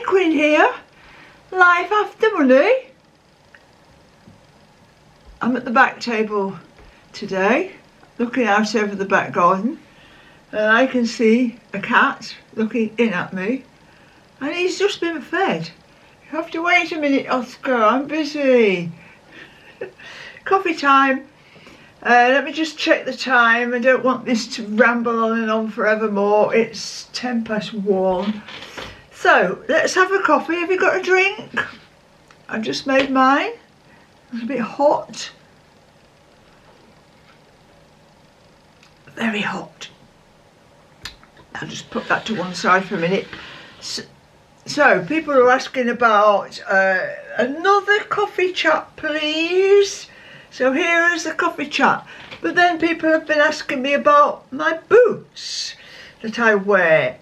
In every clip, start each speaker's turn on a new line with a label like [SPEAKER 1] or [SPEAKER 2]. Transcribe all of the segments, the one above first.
[SPEAKER 1] Quinn here, life after money. I'm at the back table today, looking out over the back garden, and I can see a cat looking in at me, and he's just been fed. You have to wait a minute, Oscar, I'm busy. Coffee time. Let me just check the time. I don't want this to ramble on and on forevermore. It's 1:10. So let's have a coffee. Have you got a drink? I've just made mine. It's a bit hot. Very hot. I'll just put that to one side for a minute. So people are asking about another coffee chat, please. So here is the coffee chat. But then people have been asking me about my boots that I wear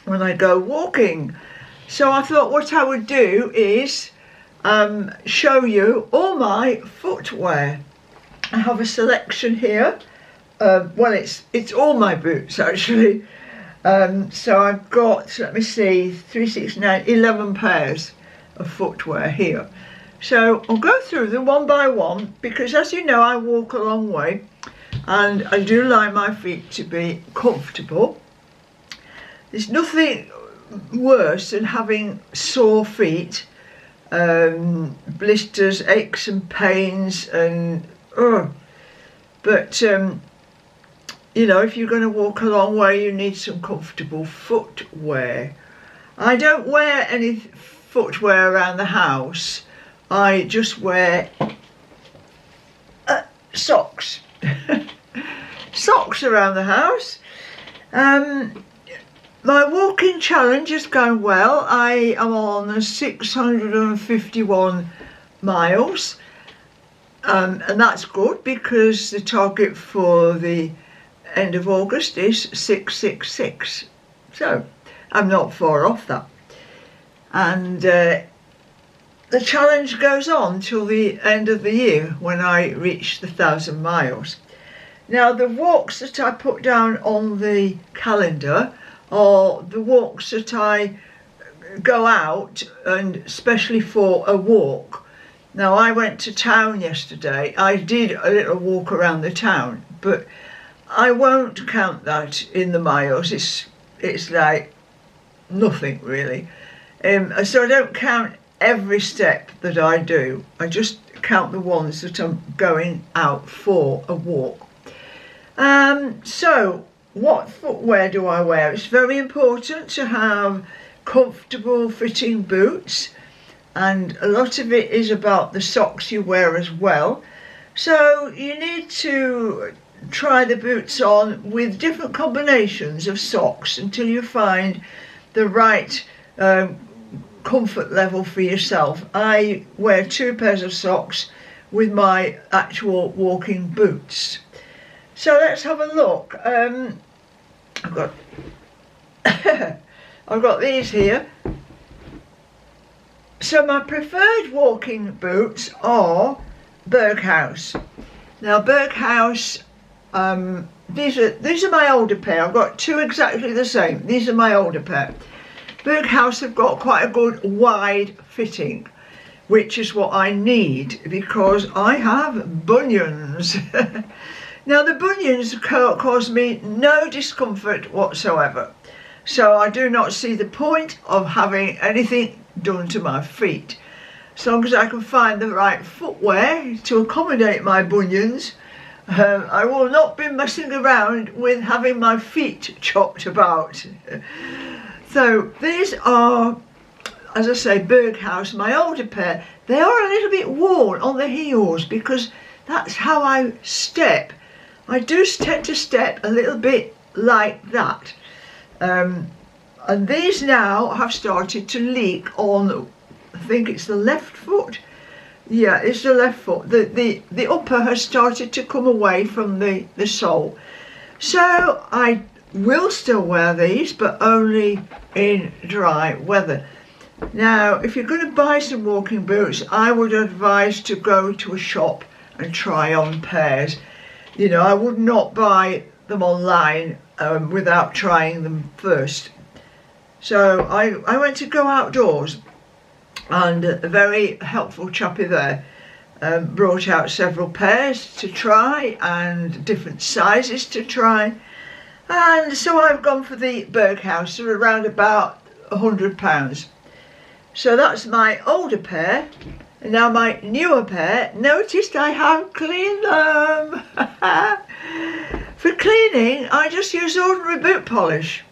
[SPEAKER 1] when I go walking. So I thought what I would do is show you all my footwear. I have a selection here. Well, it's all my boots actually. So I've got, let me see, 3, 6, 9, 11 pairs of footwear here. So I'll go through them one by one because, as you know, I walk a long way and I do like my feet to be comfortable. There's nothing worse than having sore feet, blisters, aches and pains, and but you know, if you're going to walk a long way, you need some comfortable footwear. I don't wear any footwear around the house. I just wear socks. Socks around the house. My walking challenge is going well. I am on 651 miles. And that's good because the target for the end of August is 666. So I'm not far off that. And the challenge goes on till the end of the year when I reach the 1,000 miles. Now the walks that I put down on the calendar are the walks that I go out and especially for a walk. Now I went to town yesterday. I did a little walk around the town, but I won't count that in the miles. It's like nothing really. So I don't count every step that I do. I just count the ones that I'm going out for a walk. So what footwear do I wear? It's very important to have comfortable fitting boots, and a lot of it is about the socks you wear as well. So you need to try the boots on with different combinations of socks until you find the right comfort level for yourself. I wear 2 pairs of socks with my actual walking boots. So let's have a look. I've got I've got these here. So my preferred walking boots are Berghaus. Now Berghaus, these are my older pair. I've got 2 exactly the same. These are my older pair. Berghaus have got quite a good wide fitting, which is what I need because I have bunions. Now the bunions cause me no discomfort whatsoever, so I do not see the point of having anything done to my feet. As long as I can find the right footwear to accommodate my bunions, I will not be messing around with having my feet chopped about. So these are, as I say, Berghaus, my older pair. They are a little bit worn on the heels because that's how I step. I do tend to step a little bit like that. And these now have started to leak on, I think it's the left foot. Yeah, it's the left foot. The upper has started to come away from the sole. So I will still wear these, but only in dry weather. Now, if you're going to buy some walking boots, I would advise to go to a shop and try on pairs. You know, I would not buy them online without trying them first. So I went to Go Outdoors, and a very helpful chappie there brought out several pairs to try and different sizes to try, and so I've gone for the Berghaus for around about £100. So that's my older pair, and now my newer pair. Noticed I have cleaned them. For cleaning I just use ordinary boot polish,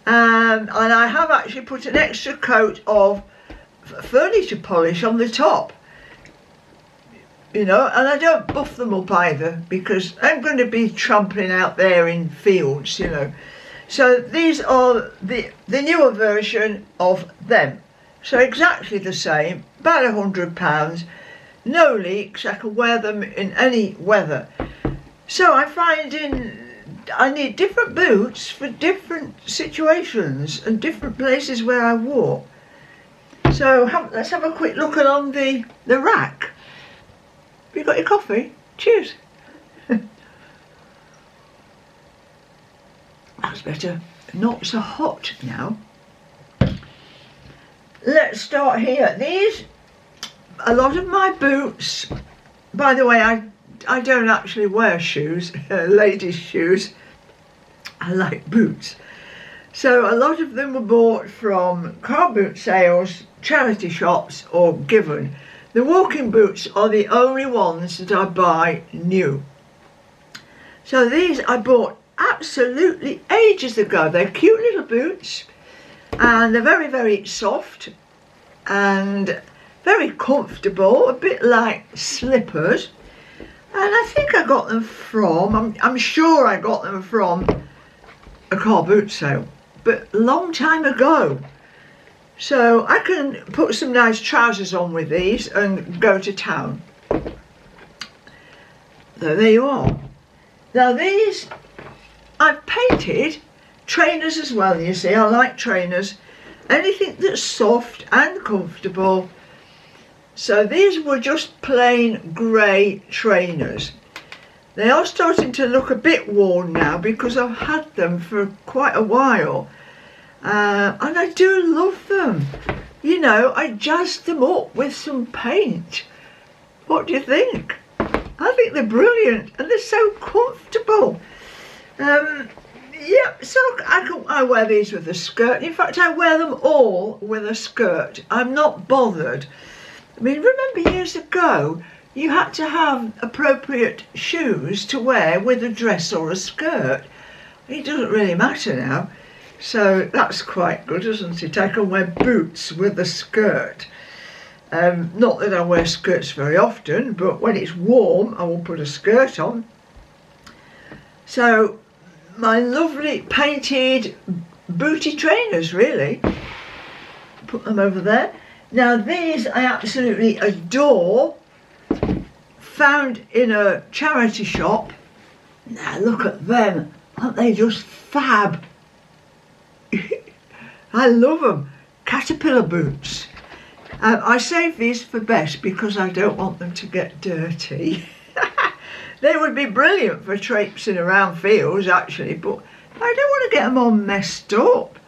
[SPEAKER 1] and I have actually put an extra coat of furniture polish on the top, you know, and I don't buff them up either because I'm going to be trampling out there in fields, you know. So these are the newer version of them. So exactly the same, about £100, no leaks, I can wear them in any weather. So I find I need different boots for different situations and different places where I walk. So let's have a quick look along the rack. Have you got your coffee? Cheers. That's better. Not so hot now. Let's start here. A lot of my boots, by the way, I don't actually wear shoes, ladies' shoes. I like boots. So a lot of them were bought from car boot sales, charity shops or given. The walking boots are the only ones that I buy new. So these I bought absolutely ages ago. They're cute little boots and they're very, very soft and very comfortable, a bit like slippers. And I think I got them from, I'm sure I got them from a car boot sale, but a long time ago. So I can put some nice trousers on with these and go to town. So there you are. Now these I've painted trainers as well, you see. I like trainers, anything that's soft and comfortable. So these were just plain grey trainers. They are starting to look a bit worn now because I've had them for quite a while. And I do love them. You know, I jazzed them up with some paint. What do you think? I think they're brilliant and they're so comfortable. Yeah, so I wear these with a skirt. In fact, I wear them all with a skirt. I'm not bothered. I mean, remember years ago, you had to have appropriate shoes to wear with a dress or a skirt. It doesn't really matter now. So that's quite good, isn't it? I can wear boots with a skirt. Not that I wear skirts very often, but when it's warm, I will put a skirt on. So my lovely painted booty trainers, really. Put them over there. Now these I absolutely adore. Found in a charity shop. Now look at them. Aren't they just fab? I love them. Caterpillar boots. I save these for best because I don't want them to get dirty. They would be brilliant for traipsing around fields actually, but I don't want to get them all messed up.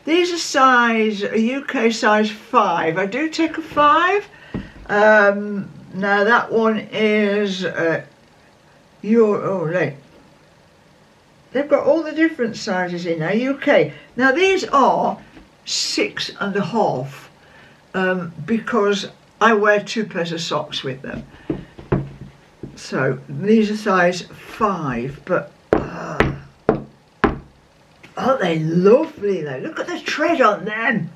[SPEAKER 1] These are a UK size 5. I do take a 5. Now that one is they've got all the different sizes in there, UK. Now these are 6.5 because I wear 2 pairs of socks with them. So these are size 5, but aren't they lovely though? Look at the tread on them.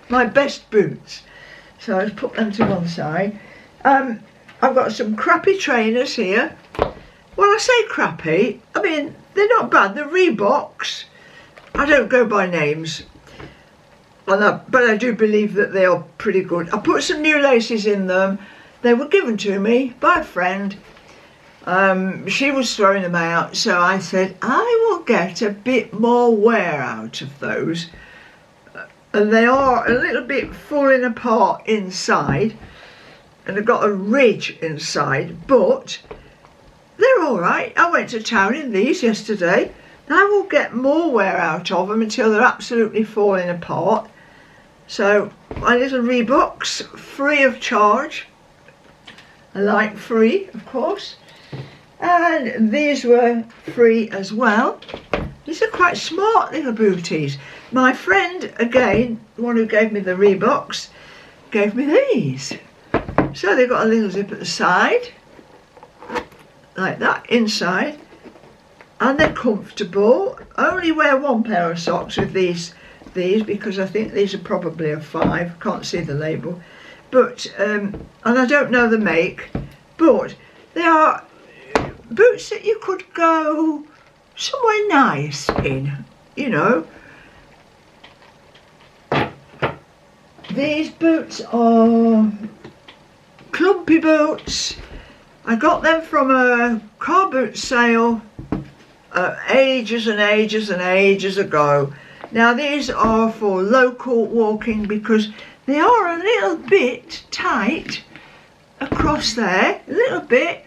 [SPEAKER 1] My best boots. So let's put them to one side. I've got some crappy trainers here. Well, I say crappy, I mean, they're not bad. They're Reeboks. I don't go by names. But I do believe that they are pretty good. I put some new laces in them. They were given to me by a friend. She was throwing them out, so I said, I will get a bit more wear out of those. And they are a little bit falling apart inside. And they've got a ridge inside, but they're all right. I went to town in these yesterday. I will get more wear out of them until they're absolutely falling apart. So my little Reeboks, free of charge. I like free, of course. And these were free as well. These are quite smart little booties. My friend, again, the one who gave me the Reeboks, gave me these. So they've got a little zip at the side, like that, inside. And they're comfortable. I only wear one pair of socks with these because I think these are probably a 5. Can't see the label, but and I don't know the make, but they are boots that you could go somewhere nice in, you know. These boots are clumpy boots. I got them from a car boot sale ages and ages and ages ago. Now these are for local walking because they are a little bit tight across there, a little bit.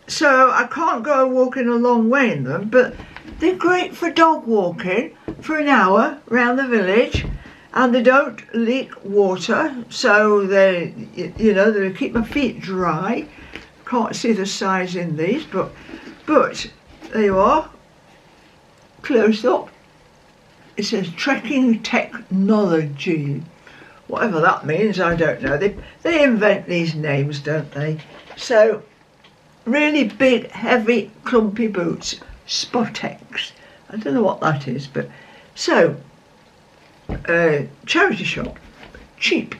[SPEAKER 1] So I can't go walking a long way in them, but they're great for dog walking for an hour around the village, and they don't leak water, so they, you know, they keep my feet dry. Can't see the size in these, but there you are, close up. It says trekking technology, whatever that means, I don't know. They invent these names, don't they? So really big, heavy, clumpy boots, Spotex. I don't know what that is, but so charity shop, cheap.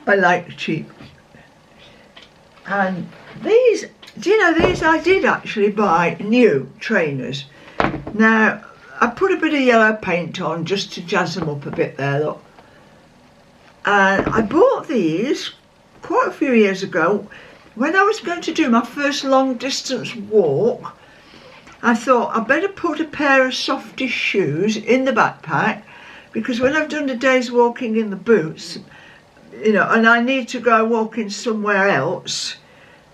[SPEAKER 1] I like cheap. And these, do you know, these I did actually buy new trainers. Now I put a bit of yellow paint on just to jazz them up a bit there, look. And I bought these quite a few years ago when I was going to do my first long distance walk. I thought I'd better put a pair of softish shoes in the backpack, because when I've done a day's walking in the boots, you know, and I need to go walking somewhere else,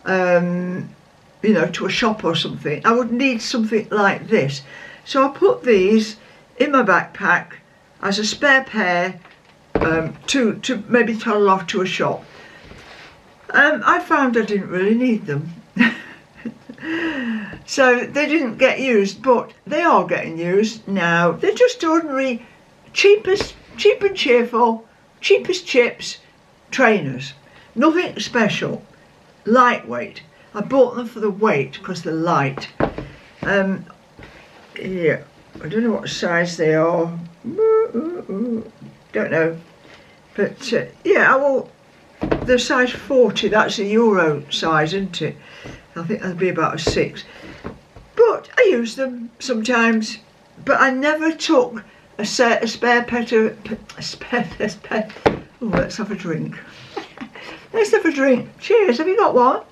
[SPEAKER 1] you know, to a shop or something, I would need something like this. So I put these in my backpack as a spare pair to maybe toddle off to a shop. I found I didn't really need them. So they didn't get used, but they are getting used now. They're just ordinary, cheap and cheerful, cheap as chips trainers. Nothing special, lightweight. I bought them for the weight because they're light. Yeah, I don't know what size they are. Don't know, but yeah, I will. They're size 40. That's a Euro size, isn't it? I think that'd be about a 6. But I use them sometimes. But I never took a spare pair. Oh, let's have a drink. Let's have a drink. Cheers. Have you got one?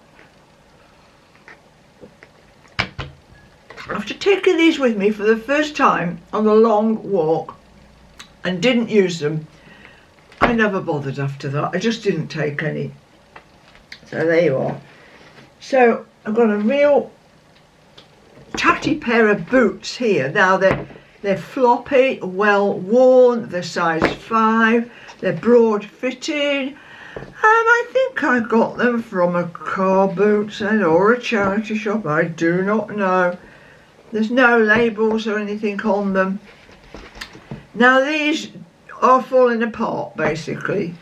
[SPEAKER 1] After taking these with me for the first time on a long walk and didn't use them, I never bothered after that. I just didn't take any. So there you are. So I've got a real tatty pair of boots here. Now they're floppy, well worn, they're size 5, they're broad fitting. I think I got them from a car boot sale or a charity shop, I do not know. There's no labels or anything on them. Now these are falling apart basically.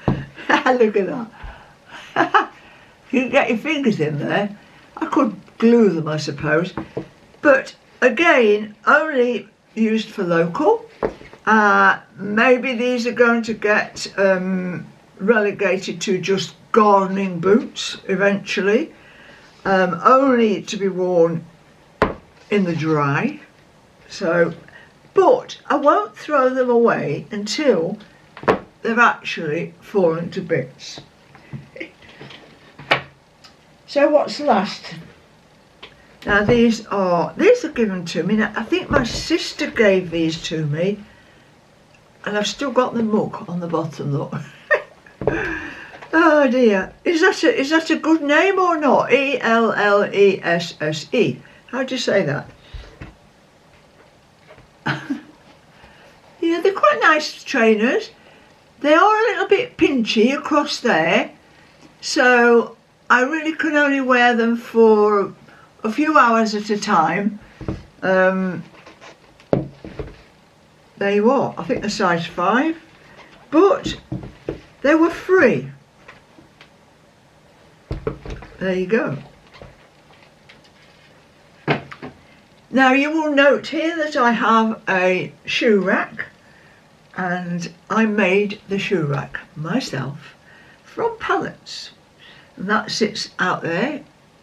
[SPEAKER 1] Look at that. You can get your fingers in there. I could glue them, I suppose. But again, only used for local. Maybe these are going to get relegated to just gardening boots eventually. Only to be worn in the dry. So, but I won't throw them away until they've actually fallen to bits. So what's last? Now these are given to me. Now, I think my sister gave these to me, and I've still got the muck on the bottom, look. Oh dear, is that a good name or not? Ellesse. How do you say that? Yeah, they're quite nice trainers. They are a little bit pinchy across there, so I really can only wear them for a few hours at a time. There you are, I think they're size 5, but they were free. There you go. Now you will note here that I have a shoe rack, and I made the shoe rack myself from pallets, and that sits out there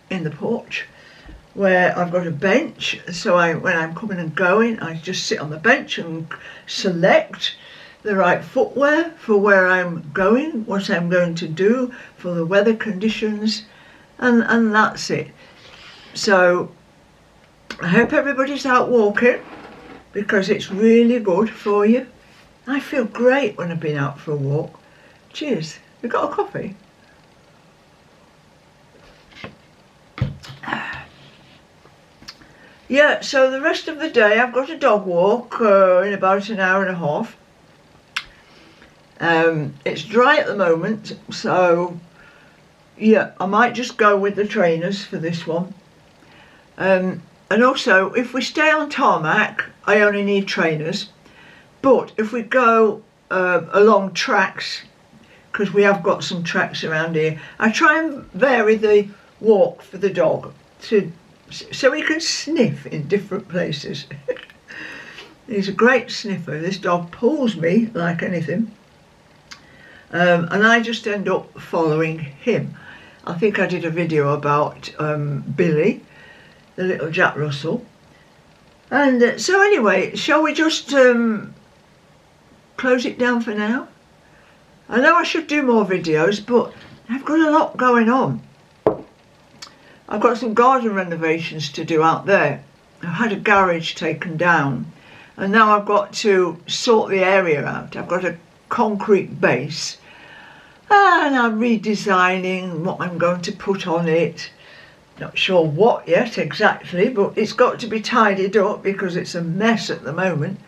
[SPEAKER 1] in the porch where I've got a bench, so when I'm coming and going I just sit on the bench and select the right footwear for where I'm going, what I'm going to do for the weather conditions, and that's it. So I hope everybody's out walking, because it's really good for you. I feel great when I've been out for a walk. Cheers. You got a coffee? Yeah, so the rest of the day I've got a dog walk in about an hour and a half. It's dry at the moment, so yeah, I might just go with the trainers for this one. And also, if we stay on tarmac, I only need trainers. But if we go along tracks, because we have got some tracks around here, I try and vary the walk for the dog so he can sniff in different places. He's a great sniffer. This dog pulls me like anything, and I just end up following him. I think I did a video about Billy, the little Jack Russell. And so anyway, shall we just close it down for now? I know I should do more videos, but I've got a lot going on. I've got some garden renovations to do out there. I've had a garage taken down, and now I've got to sort the area out. I've got a concrete base, and I'm redesigning what I'm going to put on it. Not sure what yet exactly, but it's got to be tidied up because it's a mess at the moment.